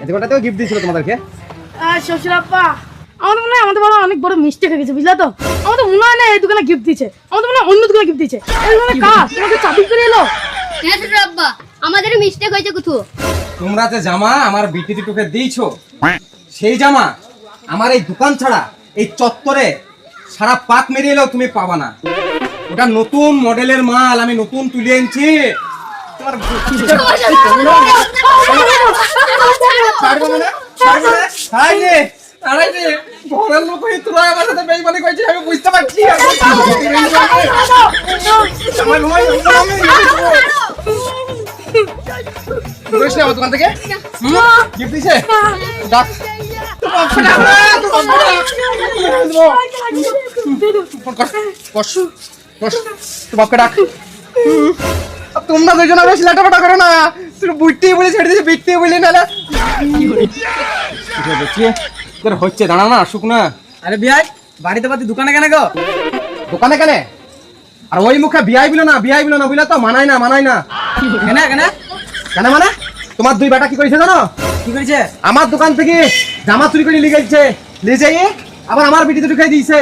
এই দোকানটাতেও গিফট দিয়েছিল তোমাদেরকে। শ্বশুর আব্বা আমাদের মনে হয় আমাদের বড় অনেক বড় মিস্টেক হয়ে গেছে, বুঝলা তো? আমাদের মনে হয় না এই দোকানে গিফট দিচ্ছে, আমাদের মনে হয় অন্য দোকানে গিফট দিচ্ছে। এই দোকানে কাজ তোমাকে চাবি করে এলো। হ্যাঁ শ্বশুর আব্বা, আমাদের মিস্টেক হয়েছে কোথাও। তোমরা যে জামা আমার বিটি দুটোকে দিয়েছো, সেই জামা আমার এই দোকান ছাড়া এই চত্বরে সারা পাক মেরে এলেও তুমি পাবা না। ওটা নতুন মডেলের মাল, আমি নতুন তুলে এনেছি। তোমার ছাড়বো না, ছাড়বো না, ছাড়বে। আরে রে, ঘরের লোক হয়ে তোরা আমার সাথে বেইমানি করছিস, আমি বুঝতে পারছি। আমার ভাই আমার দোকান থেকে গিফট দিছে। ডাক বাপকে ডাক। তোমরা দুজন বেশি লাটাপাটা করো না, তুই বুঝতেই বলে ছেড়ে দিয়েছি, বিটতেই বলি না তোর হচ্ছে। দাঁড়া না, আসুক না। আরে বিয়াই বাড়িতে বাড়ি দোকানে কেন গো? দোকানে কেন? আর ওই মুখে বিয়াই বিলো না, বিয়াই বিলো না বুঝলে তো? মানাই না, মানাই না। কেন কেন কেন মানে? তোমার দুই বেটা কি করেছে জানো? কি করেছে? আমার দোকান থেকে জামা চুরি করে নিয়ে গেছে, নিয়ে যাই আবার আমার বিটিতে ঢুকাই দিয়েছে।